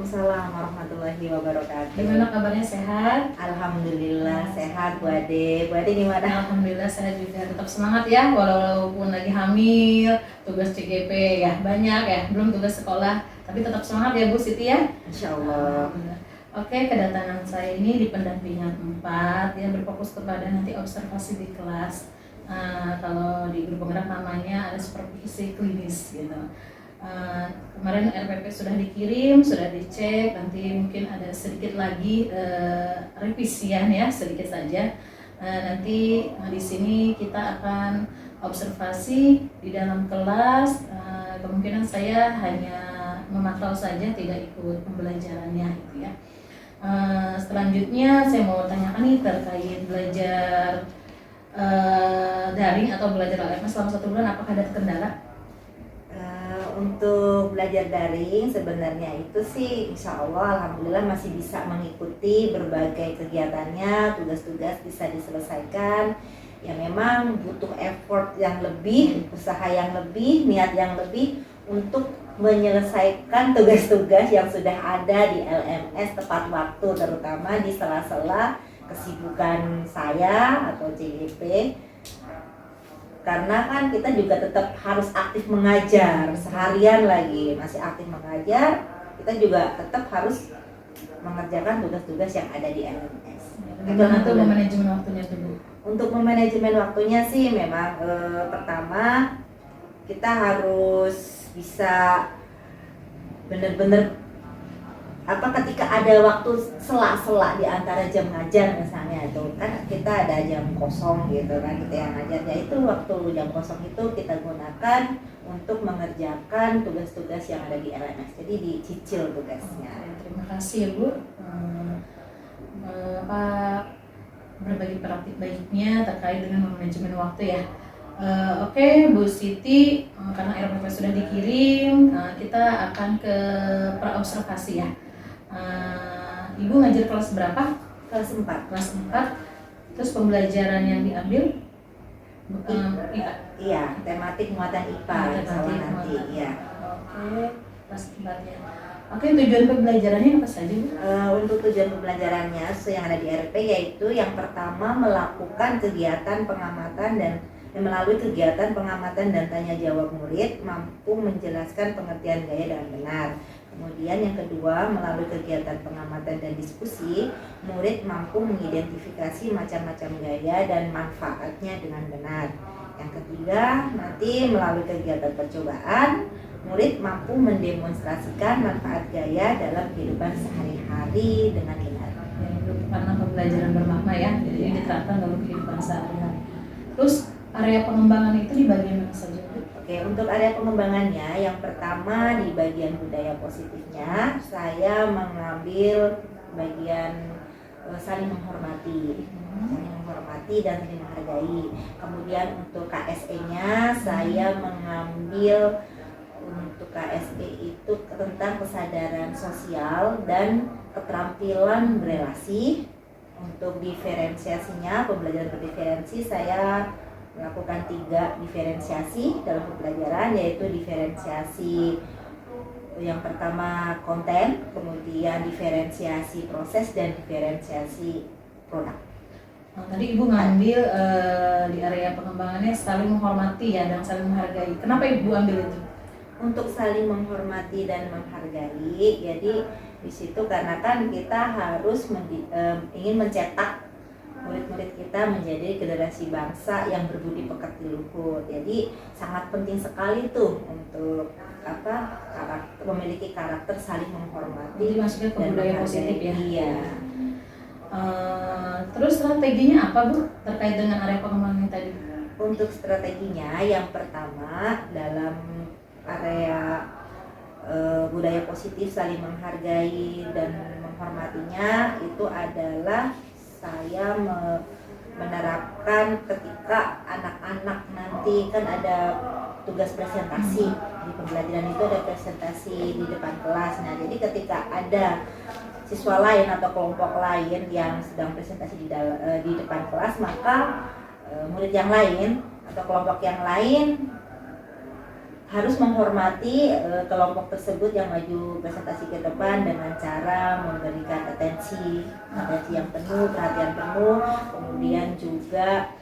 Waalaikumsalam warahmatullahi wabarakatuh. Gimana kabarnya, sehat? Alhamdulillah sehat Bu Ade. Bu Ade gimana? Alhamdulillah sehat juga. Tetap semangat ya, walaupun lagi hamil, tugas CGP ya banyak ya, belum tugas sekolah, tapi tetap semangat ya Bu Siti ya. Insya Allah. Oke, kedatangan saya ini di pendampingan 4 yang berfokus kepada nanti observasi di kelas. Kalau di grup penggerak namanya ada supervisi klinis gitu. Kemarin RPP sudah dikirim, sudah dicek, nanti mungkin ada sedikit lagi revisian ya, sedikit saja. Nanti di sini kita akan observasi di dalam kelas. Kemungkinan saya hanya memantau saja, tidak ikut pembelajarannya gitu ya. Selanjutnya saya mau tanyakan nih terkait belajar daring atau belajar LMS selama 1 bulan, apakah ada kendala? Untuk belajar daring sebenarnya itu sih insya Allah alhamdulillah masih bisa mengikuti berbagai kegiatannya, tugas-tugas bisa diselesaikan. Ya memang butuh effort yang lebih, usaha yang lebih, niat yang lebih untuk menyelesaikan tugas-tugas yang sudah ada di LMS tepat waktu, terutama di sela-sela kesibukan saya atau CGP. Karena kan kita juga tetap harus aktif mengajar, seharian lagi masih aktif mengajar, kita juga tetap harus mengerjakan tugas-tugas yang ada di LMS. Bagaimana tuh manajemen waktunya tuh Bu? Untuk memanajemen waktunya sih memang pertama kita harus bisa benar-benar ketika ada waktu sela-sela di antara jam ngajar misalnya, itu kan kita ada jam kosong gitu kan, kita yang ngajarnya itu waktu jam kosong itu kita gunakan untuk mengerjakan tugas-tugas yang ada di LMS, jadi dicicil tugasnya. Terima kasih ya Bu. Berbagi praktik baiknya terkait dengan manajemen waktu ya. Oke, Bu Siti, karena RPP sudah dikirim, kita akan ke praobservasi ya. Ibu ngajar kelas berapa? Kelas 4. Kelas 4. Terus pembelajaran yang diambil IPA. Iya, tematik muatan IPA nanti. Iya. Oke, kelas 4 ya. Oke, tujuan pembelajarannya apa saja Bu? Untuk tujuan pembelajarannya yang ada di RP yaitu yang pertama melakukan kegiatan pengamatan dan melalui kegiatan pengamatan dan tanya jawab murid mampu menjelaskan pengertian gaya dengan benar. Kemudian yang kedua, melalui kegiatan pengamatan dan diskusi, murid mampu mengidentifikasi macam-macam gaya dan manfaatnya dengan benar. Yang ketiga, nanti melalui kegiatan percobaan, murid mampu mendemonstrasikan manfaat gaya dalam kehidupan sehari-hari dengan benar. Karena pembelajaran bermakna ya, jadi diterapkan dalam kehidupan sehari-hari. Terus area pengembangan itu di bagian mana saja? Oke, untuk area pengembangannya, yang pertama di bagian budaya positifnya, saya mengambil bagian saling menghormati, dan saling menghargai. Kemudian untuk KSE-nya, saya mengambil untuk KSE itu tentang kesadaran sosial dan keterampilan berelasi. Untuk diferensiasinya, pembelajaran berdiferensi, saya melakukan 3 diferensiasi dalam pembelajaran, yaitu diferensiasi yang pertama konten, kemudian diferensiasi proses, dan diferensiasi produk. Tadi Ibu ngambil di area pengembangannya saling menghormati ya dan saling menghargai. Kenapa Ibu ambil itu? Untuk saling menghormati dan menghargai, jadi di situ karena kan kita harus ingin mencetak murid-murid kita menjadi generasi bangsa yang berbudi pekerti luhur. Jadi sangat penting sekali tuh untuk memiliki karakter saling menghormati. Jadi maksudnya ke budaya positif ya. Iya. Terus strateginya apa Bu terkait dengan area pengembangan tadi? Untuk strateginya, yang pertama dalam area budaya positif saling menghargai dan menghormatinya itu adalah saya menerapkan ketika anak-anak nanti kan ada tugas presentasi di pembelajaran, itu ada presentasi di depan kelas. Nah, jadi ketika ada siswa lain atau kelompok lain yang sedang presentasi di depan kelas, maka murid yang lain atau kelompok yang lain harus menghormati kelompok tersebut yang maju presentasi ke depan dengan cara memberikan atensi yang penuh, perhatian penuh, kemudian juga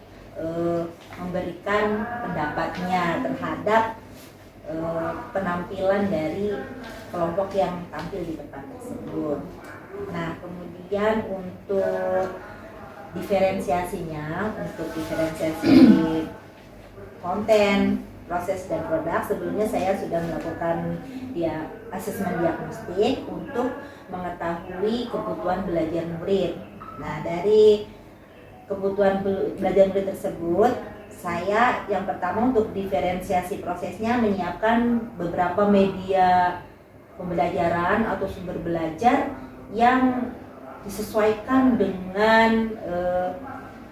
memberikan pendapatnya terhadap penampilan dari kelompok yang tampil di depan tersebut. Nah, kemudian untuk diferensiasi konten, proses dan produk, sebelumnya saya sudah melakukan asesmen diagnostik untuk mengetahui kebutuhan belajar murid. Nah, dari kebutuhan belajar murid tersebut, saya yang pertama untuk diferensiasi prosesnya menyiapkan beberapa media pembelajaran atau sumber belajar yang disesuaikan dengan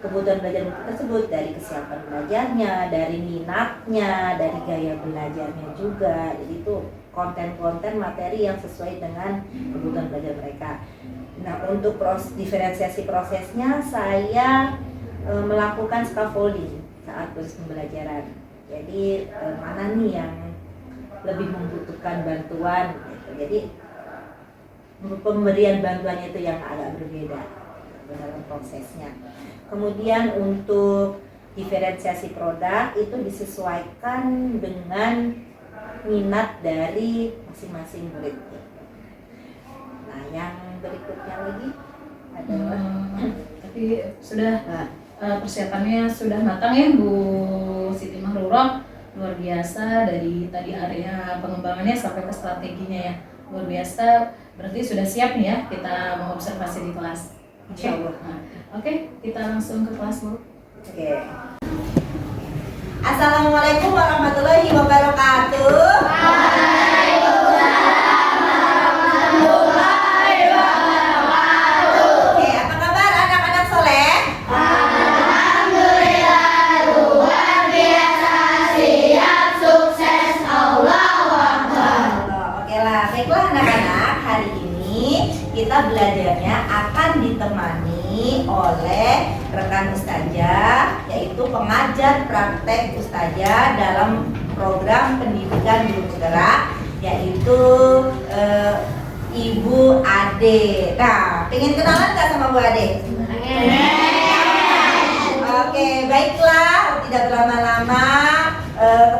kebutuhan belajar tersebut, dari kesiapan belajarnya, dari minatnya, dari gaya belajarnya juga. Jadi itu konten-konten materi yang sesuai dengan kebutuhan belajar mereka. Nah, untuk diferensiasi prosesnya saya melakukan scaffolding saat proses pembelajaran. Jadi mana nih yang lebih membutuhkan bantuan gitu. Jadi pemberian bantuannya itu yang agak berbeda dalam prosesnya. Kemudian untuk diferensiasi produk itu disesuaikan dengan minat dari masing-masing murid. Nah, yang berikutnya lagi adalah tapi sudah persiapannya sudah matang ya Bu Siti Mahrurah, luar biasa dari tadi area pengembangannya sampai ke strateginya ya, luar biasa. Berarti sudah siap nih ya kita mengobservasi di kelas. Insya Allah. Oke, kita langsung ke kelas Bu. Oke. Assalamualaikum warahmatullahi wabarakatuh. Waalaikumsalam warahmatullahi wabarakatuh. Oke, apa kabar anak-anak soleh? Alhamdulillah, luar biasa, siap sukses, Allahu Akbar. Oke lah, baiklah anak-anak, hari ini kita belajarnya akan ditemani oleh rekan ustazah, yaitu pengajar praktek ustazah dalam program pendidikan guru penggerak, yaitu Ibu Ade. Nah, pengen kenalan nggak sama Bu Ade? Oke, baiklah, tidak berlama-lama,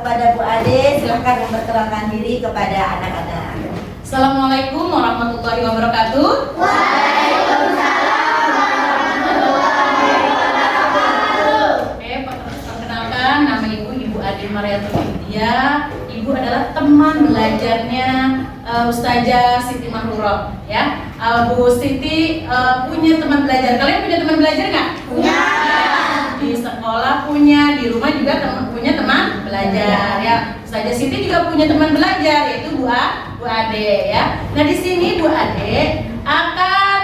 kepada Bu Ade silahkan memperkenalkan diri kepada anak-anak. Assalamualaikum warahmatullahi wabarakatuh. Waalaikumsalam warahmatullahi wabarakatuh. Oke, perkenalkan, nama Ibu Ade Mariatul Widya. Ibu adalah teman belajarnya Ustazah Siti Mahrurah ya. Bu Siti punya teman belajar. Kalian punya teman belajar nggak? Punya. Di sekolah punya, di rumah juga punya teman belajar ya. Ustazah Siti juga punya teman belajar, yaitu Bu Ade ya. Nah, di sini Bu Ade akan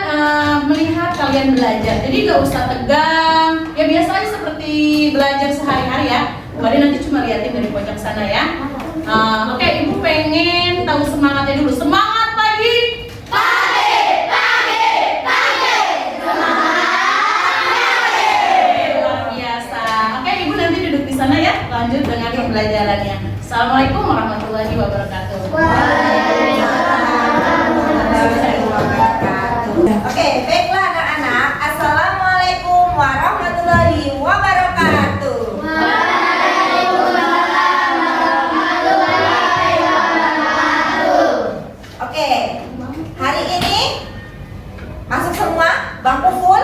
melihat kalian belajar. Jadi nggak usah tegang. Ya biasa aja seperti belajar sehari-hari ya. Bu Ade nanti cuma liatin dari pojok sana ya. Oke, Ibu pengen tahu semangatnya dulu. Semangat pagi. Sana ya, lanjut dengan pembelajarannya. Assalamualaikum warahmatullahi wabarakatuh. Oke, baiklah anak-anak. Assalamualaikum warahmatullahi wabarakatuh. Oke, hari ini masuk semua, bangku full.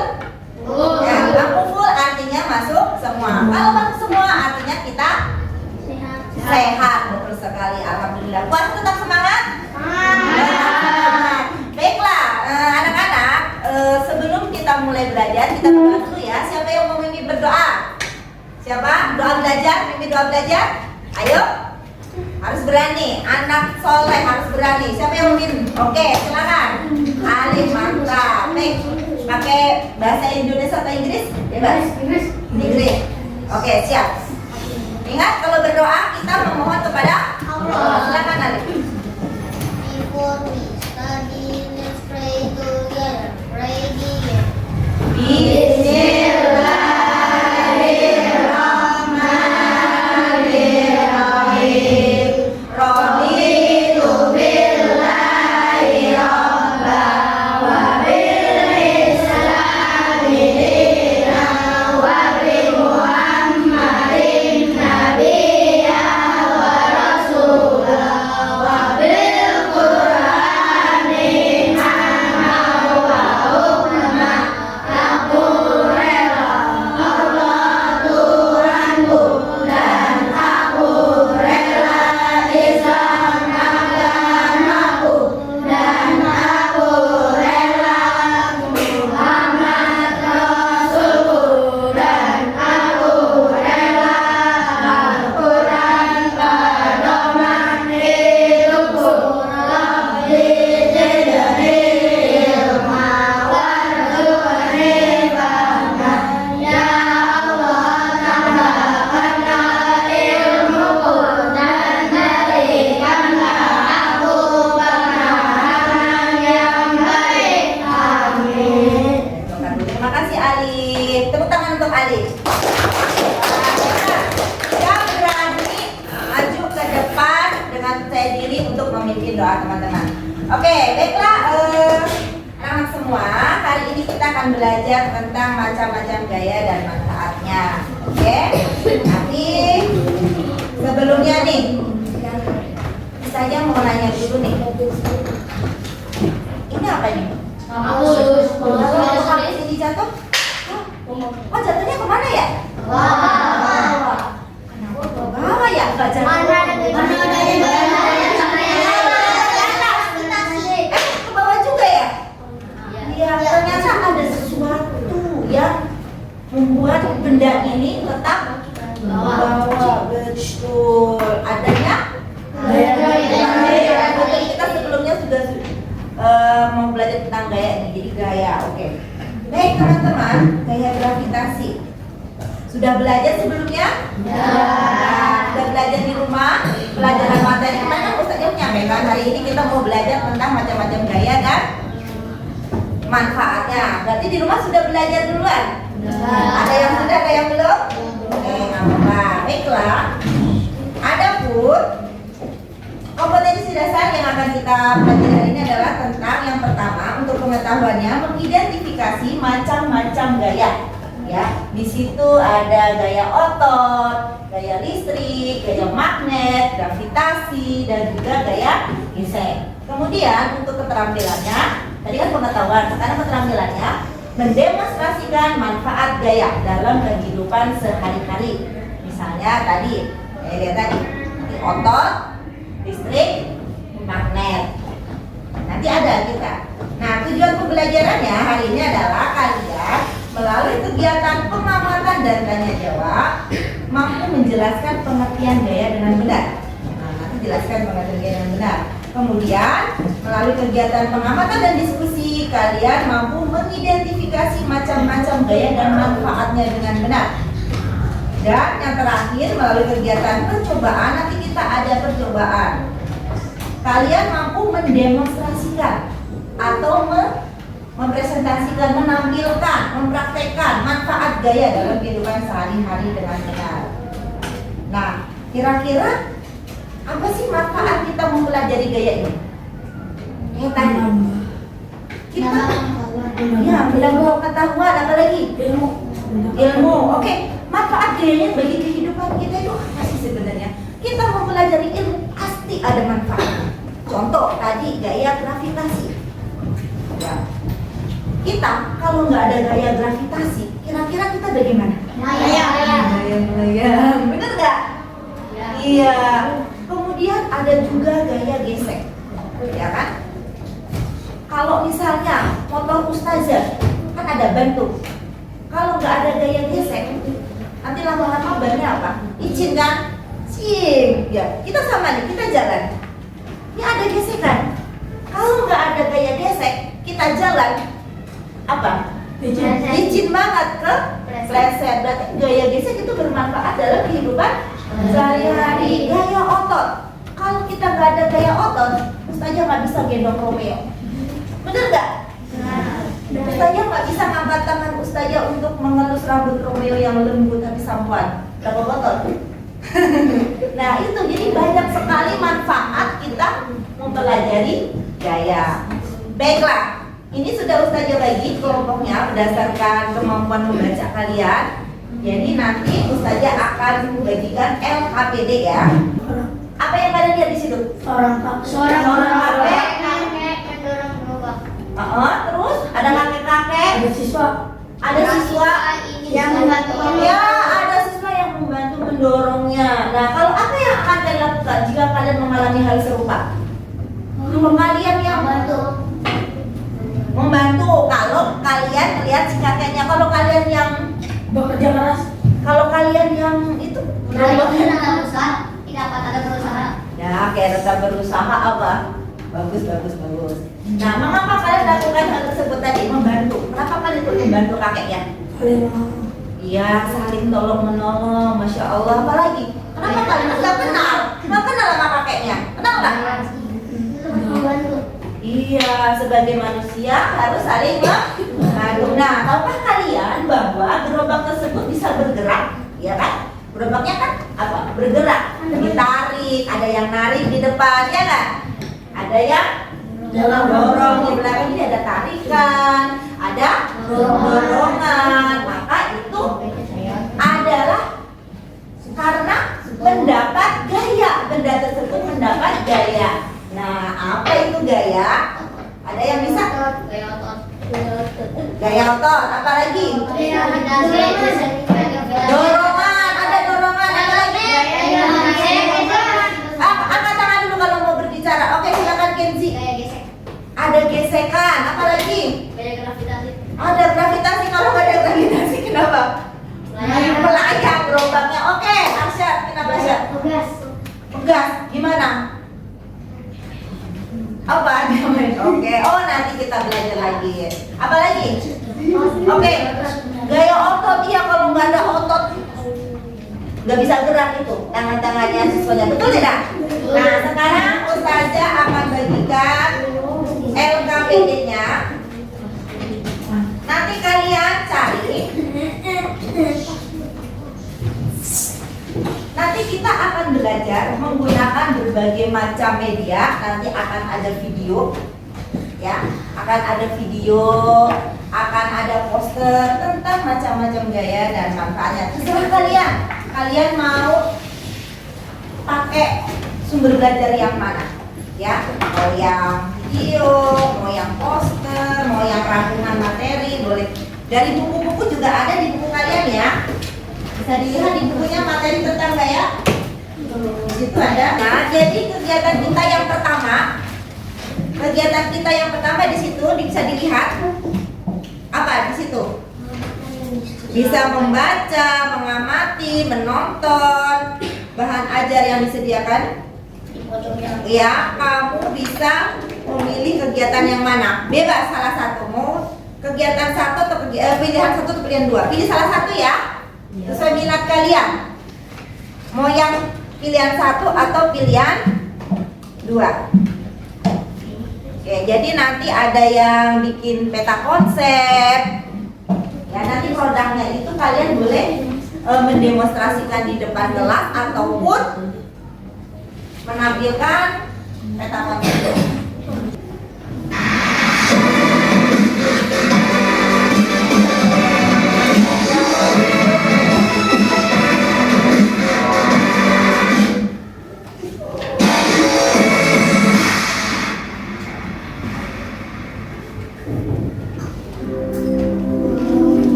Ya, bangku full artinya masuk semua. Kalau masuk semua artinya kita sehat. Betul sekali, alhamdulillah. Puasa tetap semangat? Baiklah, anak-anak, sebelum kita mulai belajar, kita berdoa dulu ya. Siapa yang mau mimpi berdoa? Siapa? Doa belajar, mimpi doa belajar? Ayo, harus berani. Anak soleh harus berani. Siapa yang mau mimpi? Oke, silakan. Alif, mantap. Baik. Pakai bahasa Indonesia atau Inggris? Bebas. Inggris. Oke, siap. Ingat kalau berdoa kita memohon kepada Allah. Silakan Alif. Before we study, let's pray together. Pray together. Bismillahirrahmanirrahim. sekali. Yang berani maju ke depan dengan percaya diri untuk memimpin doa teman-teman. Oke, baiklah anak-anak semua, hari ini kita akan belajar tentang macam-macam gaya dan manfaatnya. Oke, tapi sebelumnya nih, saya mau nanya dulu nih. Ini apa ini? Kamus. Kalau kamus ini jatuh? Oh, jatuhnya kemana ya? Wah. Kenapa ke bawah ya? Nggak jatuh. Mana ada Ke bawah juga ya? Iya, ternyata ada sesuatu yang membuat benda ini tetap ke bawah. Betul. Adanya gaya. Kita sebelumnya sudah mau belajar tentang gaya nih. Jadi gaya, oke. Baik teman-teman, gaya gravitasi. Sudah belajar sebelumnya? Sudah belajar di rumah? Pelajaran materi kemana Ustaznya menyampaikan hari ini kita mau belajar tentang macam-macam gaya dan manfaatnya. Berarti di rumah sudah belajar duluan? Ada yang sudah, ada yang belum? Oke, nggak apa-apa. Baiklah. Adapun kompetensi dasar yang akan kita pelajari hari ini adalah tentang yang pertama untuk pengetahuannya mengidentifikasi macam-macam gaya. Ya, di situ ada gaya otot, gaya listrik, gaya magnet, gravitasi, dan juga gaya gesek. Kemudian untuk keterampilannya, tadi kan pengetahuan, sekarang keterampilannya mendemonstrasikan manfaat gaya dalam kehidupan sehari-hari. Misalnya tadi, lihat tadi, nanti otot, listrik, magnet. Nanti ada kita. Nah, tujuan pembelajarannya hari ini adalah kalian melalui kegiatan pengamatan dan tanya jawab mampu menjelaskan pengertian gaya dengan benar. Nah, nanti jelaskan pengertian gaya dengan benar. Kemudian melalui kegiatan pengamatan dan diskusi kalian mampu mengidentifikasi macam-macam gaya dan manfaatnya dengan benar. Dan yang terakhir melalui kegiatan percobaan nanti kita ada percobaan. Kalian mampu mendemonstrasikan atau mempresentasikan, menampilkan, mempraktekkan manfaat gaya dalam kehidupan sehari-hari dengan benar. Nah, kira-kira apa sih manfaat kita mempelajari gaya ini? Yang tadi kita ya menambah pengetahuan, apa lagi? Ilmu. Oke, manfaat gayanya bagi kehidupan kita itu apa sih sebenarnya? Kita mempelajari ilmu pasti ada manfaatnya. Contoh tadi gaya gravitasi. Ya. Kita kalau nggak ada gaya gravitasi, kira-kira kita bagaimana? Melayang, bener nggak? Iya. Kemudian ada juga gaya gesek, ya kan? Kalau misalnya motor ustazah kan ada ban tuh. Kalau nggak ada gaya gesek, nanti lama-lama bannya apa? Izin kan? Sim, ya. Kita sama nih, kita jalan. Ini ada gesekan. Kalau nggak ada gaya gesek, kita jalan apa? Licin banget ke pleset. Berarti gaya gesek itu bermanfaat dalam kehidupan sehari-hari. Gaya otot. Kalau kita nggak ada gaya otot, Ustazah nggak bisa gendong Romeo. Bener nggak? Ustazah nggak bisa ngangkat tangan Ustazah untuk mengelus rambut Romeo yang lembut tapi sampoan. Berapa botol? Nah itu jadi banyak sekali manfaat kita mempelajari gaya. Baiklah, ini sudah Ustazah bagi kelompoknya berdasarkan kemampuan membaca kalian. Jadi nanti Ustazah akan membagikan LKPD ya. Apa yang kalian lihat di situ? Seorang kakek mendorong gerobak. Terus ada kakek-kakek. Ada siswa yang membantu. Ya, ada siswa yang membantu mendorongnya. Nah, kalau apa yang akan kalian lakukan jika kalian mengalami hal serupa? Kalian yang membantu. Kalau kalian melihat si kakeknya, kalau kalian yang Bekerja keras. kalau kalian yang itu Tidak ada berusaha. ya kayak tetap berusaha apa? Bagus. Nah, mengapa kalian lakukan hal tersebut tadi? Membantu. Kenapa kalian ikut membantu kakeknya? Iya, saling tolong menolong, masya Allah. Apalagi? Kenapa kalian nggak kenal sama kakeknya? Kenal nggak? Membantu. Iya, sebagai manusia harus saling membantu. Nah, tahukah kalian bahwa gerobak tersebut bisa bergerak, ya kan? Gerobaknya kan apa? Bergerak, ditarik, ada yang narik di depan, ya kan? Ada yang dorong di belakang, ini ada tarikan, ada dorongan. Maka itu adalah karena mendapat gaya, benda tersebut mendapat gaya. Nah, apa itu gaya? Ada yang bisa? Gaya otot, apa lagi? Dorongan, ada dorongan, apa lagi? Angkat tangan dulu kalau mau berbicara. Oke, silakan Kenzi. Ada gesekan, apa lagi? Ada gravitasi. Kalau nggak ada gravitasi, kenapa? Melayang gerobaknya. Oke, Arsyad, kenapa Arsyad? Pegas, gimana? Apa? Oke, oh nanti kita belajar lagi. Apa lagi? Oke, gaya otot. Iya, kalau nggak ada otot nggak bisa gerak itu tangan-tangannya siswanya, betul tidak? Nah, sekarang Ustazah akan bagikan LKPD-nya. Nanti kalian cari. Nanti kita akan belajar menggunakan berbagai macam media. Nanti akan ada video, ya, akan ada video, akan ada poster tentang macam-macam gaya dan manfaatnya. Terserah kalian. Kalian mau pakai sumber belajar yang mana? Ya, mau yang video, mau yang poster, mau yang rangkuman materi, boleh. Dari buku-buku juga ada di buku kalian ya. Bisa dilihat di bukunya materi tentang gaya. Di situ ada. Nah, jadi kegiatan kita yang pertama, di situ bisa dilihat apa di situ? Bisa membaca, mengamati, menonton bahan ajar yang disediakan. Ya, kamu bisa memilih kegiatan yang mana. Bebas salah satu. Mau kegiatan satu atau pilihan satu atau pilihan dua. Pilih salah satu ya. Sesuai minat kalian. Mau yang pilihan satu atau pilihan dua. Oke, jadi nanti ada yang bikin peta konsep. Ya, nanti produknya itu kalian boleh mendemonstrasikan di depan kelas ataupun menampilkan peta konsep.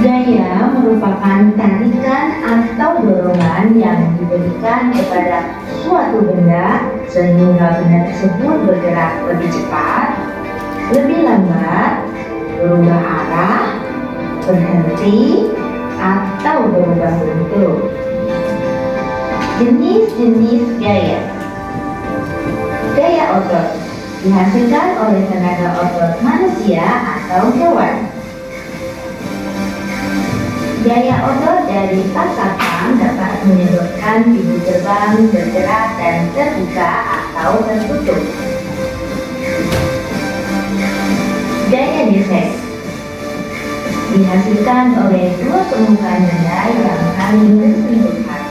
Gaya merupakan tarikan atau dorongan yang diberikan kepada suatu benda sehingga benda tersebut bergerak lebih cepat, lebih lambat, berubah arah, berhenti, atau berubah bentuk. Jenis-jenis gaya. Gaya otot dihasilkan oleh tenaga otot manusia atau hewan. Gaya otot dari pasakan dapat menyebabkan pintu gerbang bergerak dan terbuka atau tertutup. Gaya gesek dihasilkan oleh dua permukaan benda yang saling bersentuhan.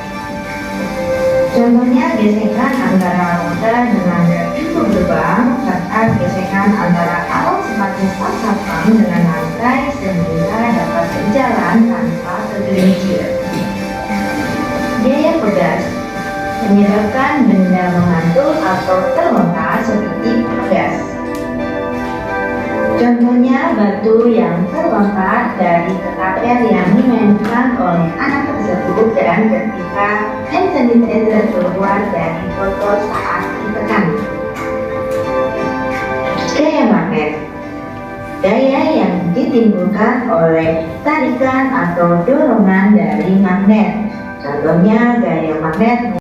Contohnya gesekan antara roda dengan pintu gerbang serta gesekan antara alat sebagai pasakan dengan lantai sehingga dapat berjalan tanpa tergelincir. Gaya pegas menyebabkan benda mengantuk atau terlontar seperti pegas. Contohnya batu yang terlontar dari ketapel yang dimainkan oleh anak tersebut dan ketika hand sanitizer keluar dari botol saat ditekan. Gaya magnet, gaya yang ditimbulkan oleh tarikan atau dorongan dari magnet. Contohnya gaya magnet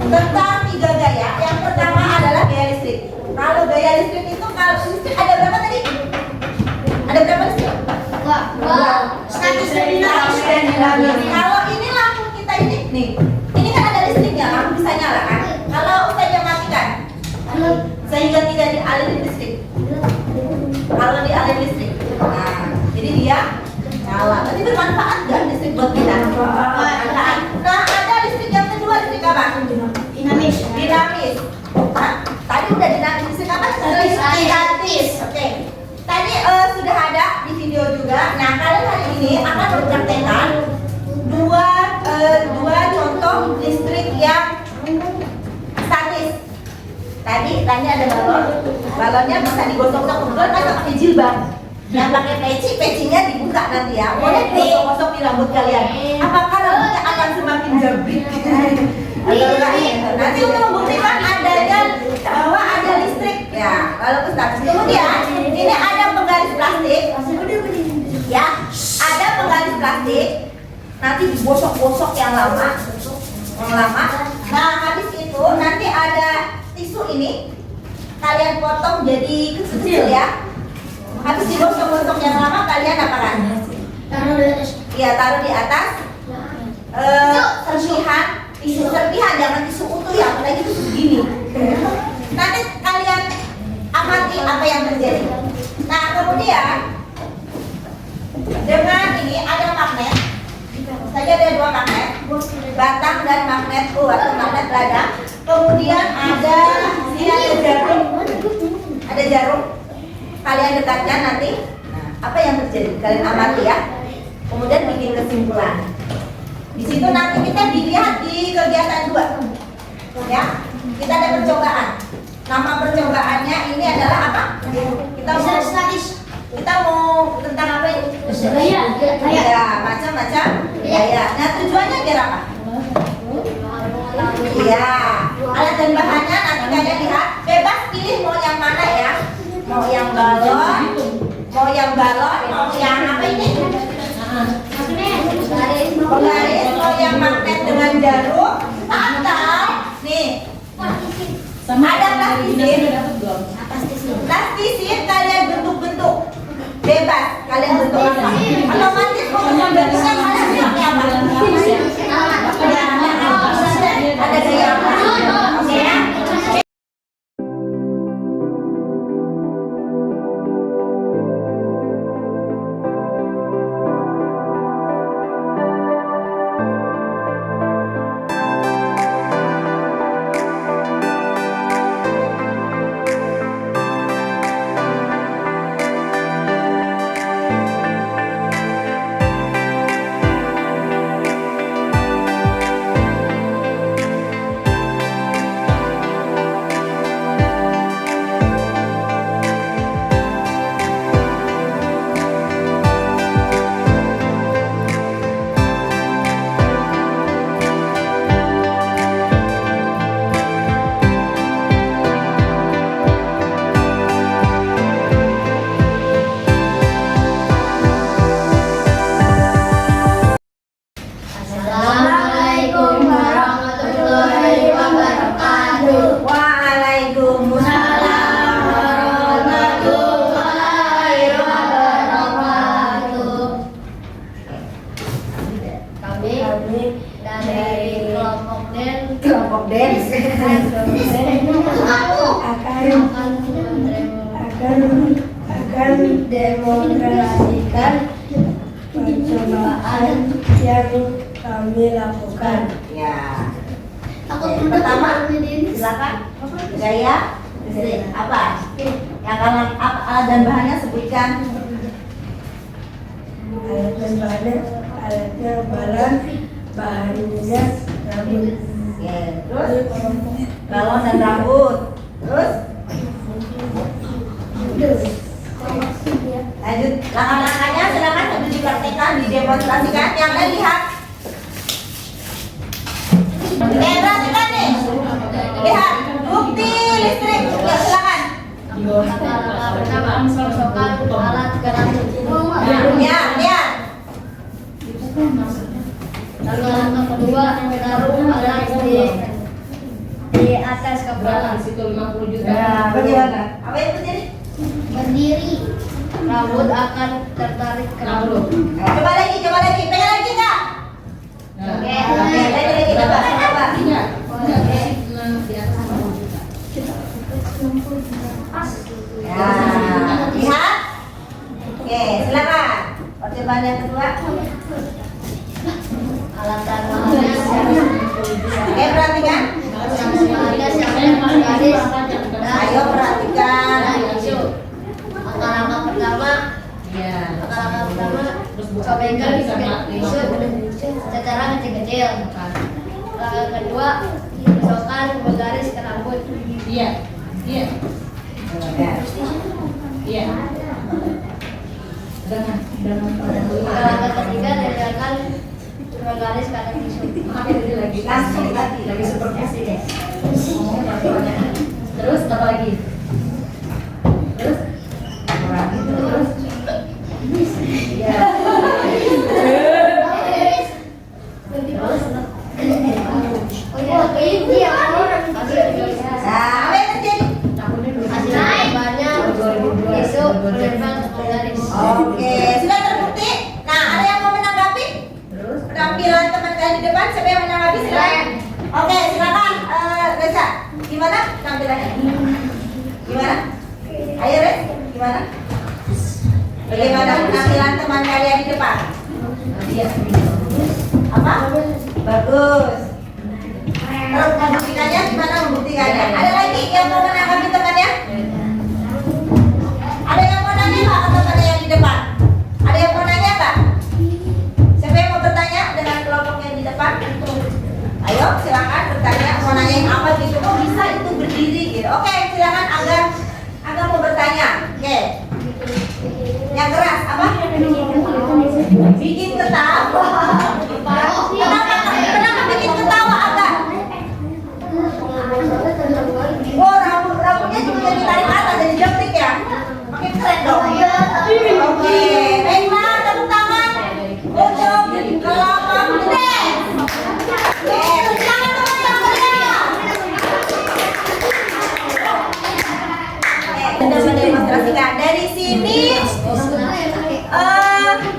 tentang 3 gaya. Yang pertama adalah gaya listrik. Kalau gaya listrik itu, kalau listrik ada berapa tadi? Ada berapa listrik? Statis dan Statis dan dinamis. Kalau ini lampu kita ini kan ada listriknya, lampu bisa nyala kan? Kalau saya matikan, sehingga tidak dialiri listrik. Kalau dialiri listrik, nah, jadi dia nyala. Tapi bermanfaat nggak listrik buat kita? Bermanfaat. Nah, ada listrik yang kedua, listrik apa? Dinamis. Dinamis. Nah, tadi udah dinamis, listrik apa? Statis. Oke. Tadi sudah ada di video juga. Nah, kalian hari ini akan mempraktekkan dua contoh listrik yang statis. Tadi ada balon. Balonnya bisa digosok-gosok atau pakai jilbab. Yang pakai peci-pecinya dibuka nanti ya. Boleh gosok-gosok di rambut kalian. Apakah rambutnya akan semakin jabrik? Nanti untuk membuktikan adanya bahwa ada listrik ya. Lalu ke statis. Kemudian ini ada penggaris plastik. Ya, ada penggaris plastik. Nanti digosok-gosok yang lama. Nah, habis itu nanti ada tisu ini. Kalian potong jadi kecil ya. Habis digosok-gosok yang lama, kalian apakan? Taruh di atas. Iya, taruh di atas. Tisu serpihan, jangan tisu utuh ya, apalagi tisu begini. Nanti kalian amati apa yang terjadi. Nah, kemudian dengan ini ada magnet. Saja ada 2 magnet, batang dan magnet atau magnet ladang. Kemudian ada sini ada jarum. Ada jarum. Kalian dekatkan nanti. Nah, apa yang terjadi? Kalian amati ya. Kemudian bikin kesimpulan. Di situ nanti kita dilihat di kegiatan 2. Ya. Kita ada percobaan. Nama percobaannya ini adalah apa? Kita mau tentang apa ini? Gaya. Ya, macam-macam gaya. Nah, tujuannya biar apa? Iya, alat dan bahannya nanti kalian lihat. Bebas pilih mau yang mana ya. Mau yang balon, mau yang apa ini? Penggaris, mau yang magnet dengan jarum, atau nih ada plastisin kalian bentuk-bentuk bebas, kalian bentuk apa? Otomatis untuk bentuknya kalian pakai apa? Ada gaya apa? Oke ya? Assalamualaikum warahmatullahi wabarakatuh. Waalaikumsalam warahmatullahi wabarakatuh. Kami dari Kelompok dance akan demonstrasikan percobaan yang kami lakukan. ya. Pertama, silakan gaya apa? Yang alat dan bahannya sebutkan. Alat dan bahannya, alatnya balon, bahannya rambut. Oke, terus balon dan rambut. Terus lanjut, langkah-langkahnya silakan untuk dipraktekkan, didemonstrasikan. Yang lain lihat. Perhatikan nih. Lihat, bukti listrik. Ya, silakan. Pertama, masukkan alat ke rambut. Ya, lihat. Langkah kedua, taruh alat di atas kepala. Ya, bagaimana? Apa yang terjadi? Berdiri, rambut akan tertarik ke rambut. Coba lagi, pengen lagi nggak? Oke. Oke, lagi, coba. Ya, lihat. Oke, silakan. Percobaan yang kedua. Alat dan bahannya Oke, perhatikan. Ayo perhatikan. Langkah pertama, sobekkan tisu secara kecil-kecil. Langkah kedua, masukkan garis ke rambut. Iya. Ya. Langkah ketiga, letakkan garis ke atas tisu. Langsung lagi supervisi deh. Terus apa lagi? Terus? Ya. Nah, apa yang terjadi? Oke, sudah terbukti. Nah, ada yang mau menanggapi? Penampilan teman kalian di depan, siapa yang menanggapi? Silakan. Oke, silakan. Reza, gimana tampilannya? Gimana? Ayo, Rez, gimana? Bagaimana penampilan teman kalian di depan? Apa? Bagus. Terus membuktikannya gimana membuktikannya? Ada lagi yang mau menanggapi temannya? Ada yang mau nanya nggak ke temannya yang di depan? Ada yang mau nanya nggak? Siapa yang mau bertanya dengan kelompok yang di depan? Ayo silakan bertanya, mau nanyain apa gitu? Kok bisa itu berdiri gitu? Oke, silakan Aga mau bertanya. Oke. Yang keras apa? Bikin ketawa. Kenapa bikin ketawa agak? Oh, rambutnya juga ditarik atas jadi jepit ya? Makin keren dong. Oke, baiklah, tepuk tangan untuk Kelapa Gede. Tepuk tangan untuk yang meriah. Kita mendemonstrasikan dari sini.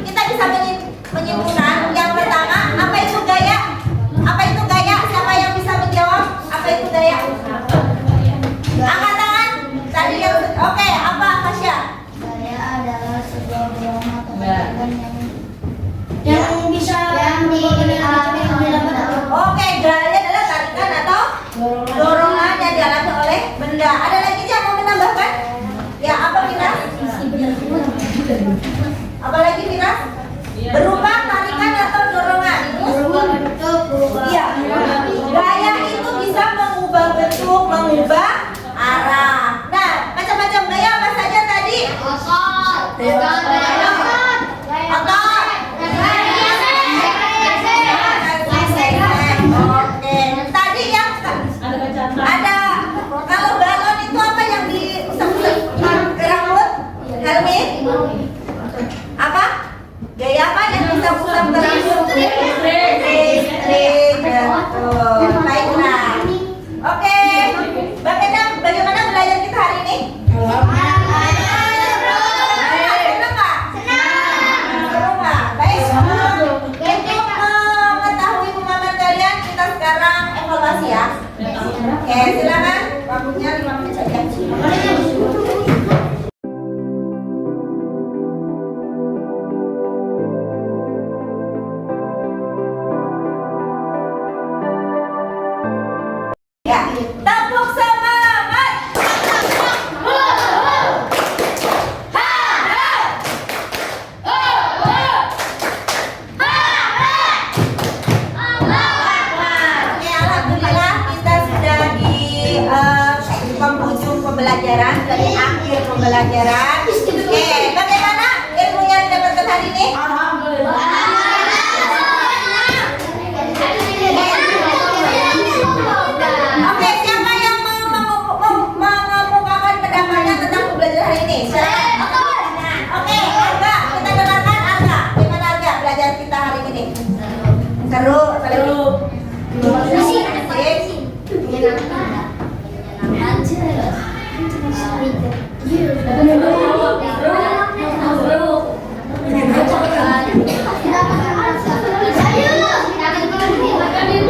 Kita bisa menyimpulkan yang pertama, apa itu gaya? Apa itu gaya? Siapa yang bisa menjawab? Apa itu gaya? Angkat tangan. Tadi yang oke, apa Kasya? Gaya adalah sebuah ruang atau gerakan yang bisa dialami oleh benda. Oke, gaya adalah tarikan atau dorongan yang dialami oleh benda. Ada lagi yang mau menambahkan? Ya, apa Firas? Apa lagi Firas? Berupa tarikan atau dorongan? Berubah bentuk, berubah. Iya. Gaya itu bisa mengubah bentuk, mengubah arah. Nah, macam-macam gaya apa saja tadi? Otot, Oke. Tadi yang ada kalau balon itu apa yang diusap-usap ke rambut? Helmi? Apa? Gaya apa yang bisa usap ke rambut? Listrik. Betul. Baiklah. Oke. Bagaimana belajar kita hari ini? Senang nggak? Seru nggak? Baik. Untuk mengetahui pemahaman kalian, kita sekarang evaluasi ya. Oke, silakan. Waktunya 5 menit saja. Ya, tepuk semangat. Oke, alhamdulillah kita sudah di penghujung pembelajaran, dari akhir pembelajaran. Oke, bagaimana ilmu yang didapatkan hari ini? Oke, siapa yang mengemukakan pendapatnya tentang pembelajaran hari ini? Silakan. Oke, Arga, kita dengarkan Arga. Gimana Arga belajar kita hari ini? Seru, seru. Asik.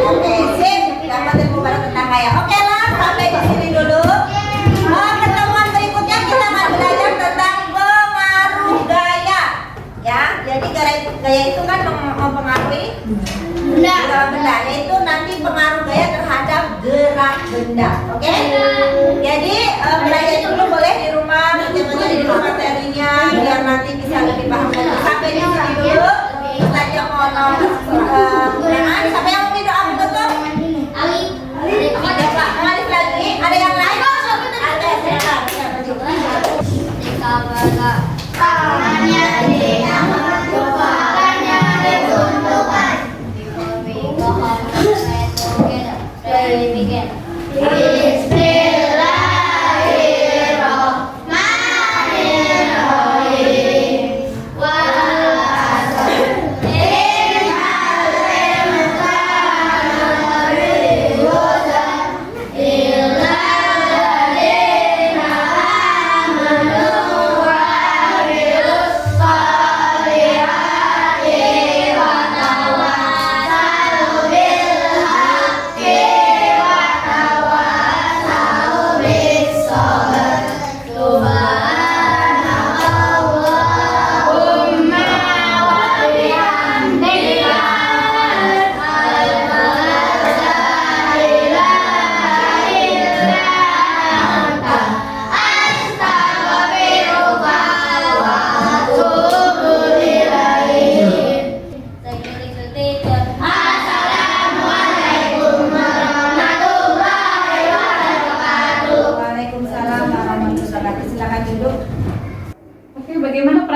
Oke, sip. Dapat ilmu baru tentang gaya. Oke lah, sampai di sini dulu. Pertemuan berikutnya kita akan belajar tentang pengaruh gaya. Ya, jadi gaya itu kan mempengaruhi benda, yaitu nanti pengaruh gaya terhadap gerak benda. Oke? Jadi belajar dulu boleh di rumah, baca-baca di rumah materinya biar nanti bisa lebih paham lagi. Sampai di sini dulu. Saja mohon siapa yang mau doa penutup? Alif lagi. Ada yang lain? Ada. Tangannya ditentukan.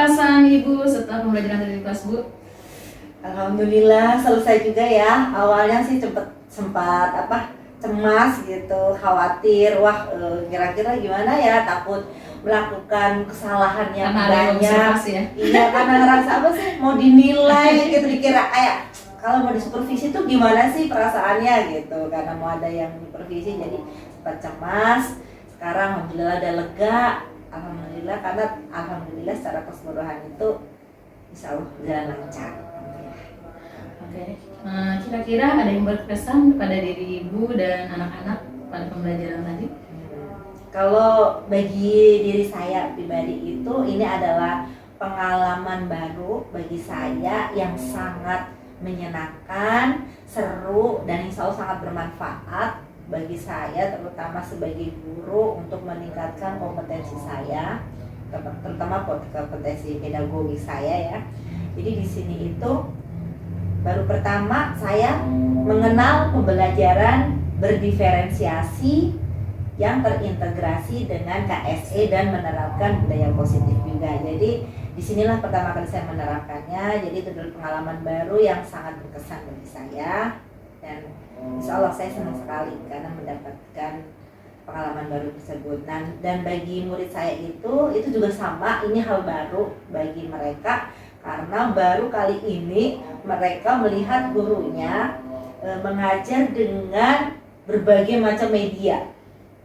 perasaan Ibu setelah pembelajaran tadi di kelas, Bu? Alhamdulillah selesai juga ya. Awalnya sih sempat cemas gitu, khawatir, wah kira-kira gimana ya, takut melakukan kesalahan yang Karena ada banyak. observasi ya. Iya, karena ngerasa apa sih mau dinilai gitu, dikira kayak kalau mau disupervisi tuh gimana sih perasaannya gitu, karena mau ada yang supervisi jadi sempat cemas. Sekarang alhamdulillah ada lega, alhamdulillah, karena alhamdulillah secara keseluruhan itu insya Allah berjalan lancar. Oke, kira-kira ada yang berkesan kepada diri Ibu dan anak-anak pada pembelajaran tadi? Kalau bagi diri saya pribadi itu ini adalah pengalaman baru bagi saya yang sangat menyenangkan, seru, dan insya Allah sangat bermanfaat bagi saya, terutama sebagai guru untuk meningkatkan kompetensi saya, terutama kompetensi pedagogi saya ya. Jadi di sini itu baru pertama saya mengenal pembelajaran berdiferensiasi yang terintegrasi dengan KSE dan menerapkan budaya positif juga. Jadi disinilah pertama kali saya menerapkannya. Jadi itu adalah pengalaman baru yang sangat berkesan bagi saya, dan insya Allah saya senang sekali karena mendapatkan pengalaman baru tersebut. Dan bagi murid saya itu juga sama, ini hal baru bagi mereka karena baru kali ini mereka melihat gurunya mengajar dengan berbagai macam media.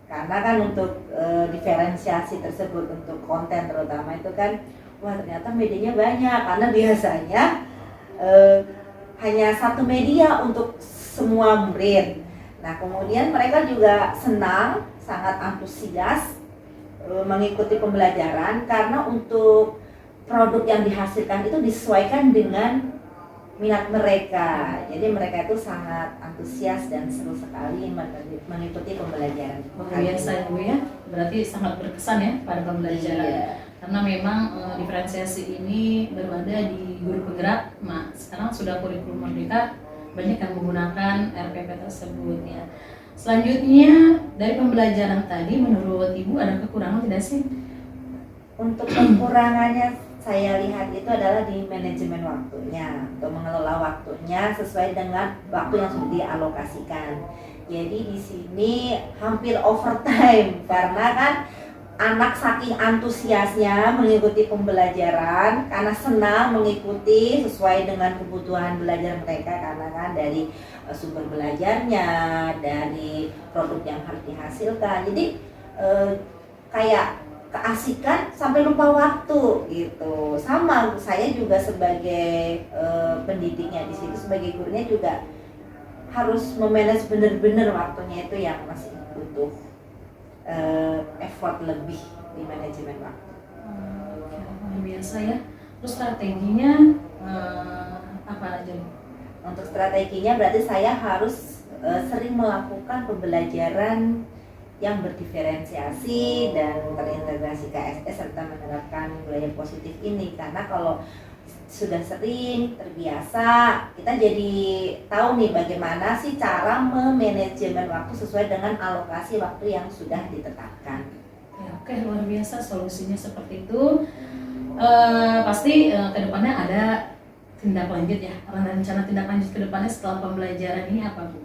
Karena kan untuk diferensiasi tersebut untuk konten terutama itu kan, wah ternyata medianya banyak, karena biasanya hanya satu media untuk semua murid. Nah kemudian mereka juga senang, sangat antusias mengikuti pembelajaran karena untuk produk yang dihasilkan itu disesuaikan dengan minat mereka. Jadi mereka itu sangat antusias dan seru sekali mengikuti pembelajaran. Luar biasa ya Bu ya, berarti sangat berkesan ya pada pembelajaran. Iya. Karena memang diferensiasi ini baru ada di guru penggerak. Nah, sekarang sudah kurikulum merdeka, banyak yang menggunakan RPP tersebut ya. Selanjutnya dari pembelajaran tadi, menurut Ibu ada kekurangan tidak sih? Untuk kekurangannya saya lihat itu adalah di manajemen waktunya, untuk mengelola waktunya sesuai dengan waktu yang sudah dialokasikan. Jadi di sini hampir overtime karena kan anak saking antusiasnya mengikuti pembelajaran, karena senang mengikuti sesuai dengan kebutuhan belajar mereka, karena kan dari sumber belajarnya, dari produk yang harus dihasilkan. Jadi kayak keasikan sampai lupa waktu gitu. Sama saya juga sebagai pendidiknya di situ, sebagai gurunya juga harus memanage benar-benar waktunya, itu yang masih butuh effort lebih di manajemen waktu. Luar biasa ya. Terus strateginya apa aja? Untuk strateginya berarti saya harus sering melakukan pembelajaran yang berdiferensiasi dan terintegrasi KSS serta menerapkan budaya positif ini, karena kalau sudah sering terbiasa kita jadi tahu nih bagaimana sih cara memanajemen waktu sesuai dengan alokasi waktu yang sudah ditetapkan. Ya, oke, luar biasa solusinya seperti itu. Pasti kedepannya ada tindak lanjut ya, rencana tindak lanjut kedepannya setelah pembelajaran ini apa Bu?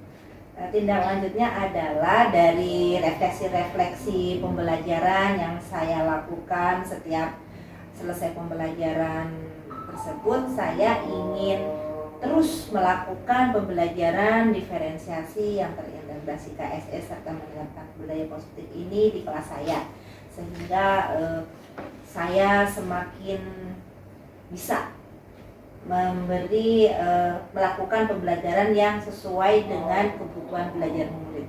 Tindak lanjutnya adalah dari refleksi-refleksi pembelajaran yang saya lakukan setiap selesai pembelajaran tersebut. Saya ingin terus melakukan pembelajaran diferensiasi yang terintegrasi KSS serta menerapkan budaya positif ini di kelas saya, sehingga saya semakin bisa melakukan pembelajaran yang sesuai dengan kebutuhan belajar murid.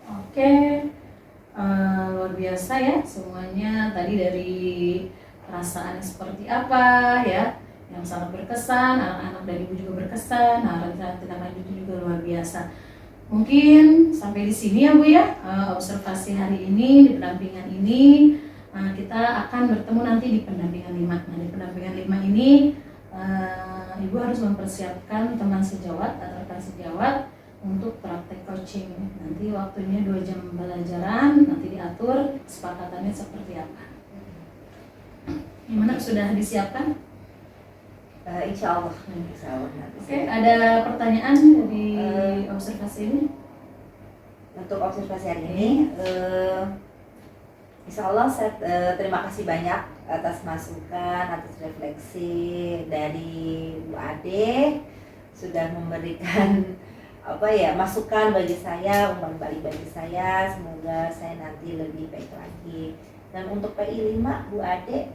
Oke, luar biasa ya semuanya. Tadi dari perasaan seperti apa ya, yang sangat berkesan, anak-anak dari Ibu juga berkesan. Nah, rencana tindak lanjut juga luar biasa. Mungkin sampai di sini ya Bu ya, observasi hari ini di pendampingan ini. Kita akan bertemu nanti di pendampingan 5. Nah, di pendampingan 5 ini Ibu harus mempersiapkan teman sejawat atau rekan sejawat untuk praktek coaching. Nanti waktunya 2 jam pembelajaran, nanti diatur kesepakatannya seperti apa. Gimana gimana? Sudah disiapkan? Insya Allah nanti. Oke, ada pertanyaan di observasi ini? Untuk observasi hari ini, insya Allah saya terima kasih banyak atas masukan, atas refleksi dari Bu Ade, sudah memberikan masukan bagi saya, umpan balik bagi saya. Semoga saya nanti lebih baik lagi. Dan untuk PI 5, Bu Ade,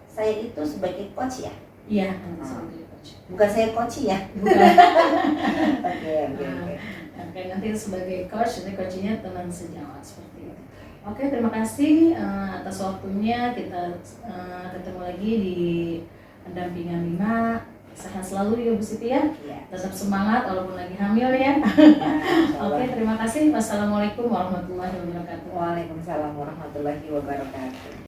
saya itu sebagai coach ya? Iya, sebagai coach. Bukan saya coach ya? Bukan. Oke. Oke, nanti sebagai coach, nanti coachnya teman sejawat seperti itu. Oke, terima kasih atas waktunya. Kita ketemu lagi di pendampingan 5. Sehat selalu ya Bu Siti ya. Iya. Tetap semangat walaupun lagi hamil ya. Oke, terima kasih. Wassalamualaikum warahmatullahi wabarakatuh. Waalaikumsalam warahmatullahi wabarakatuh.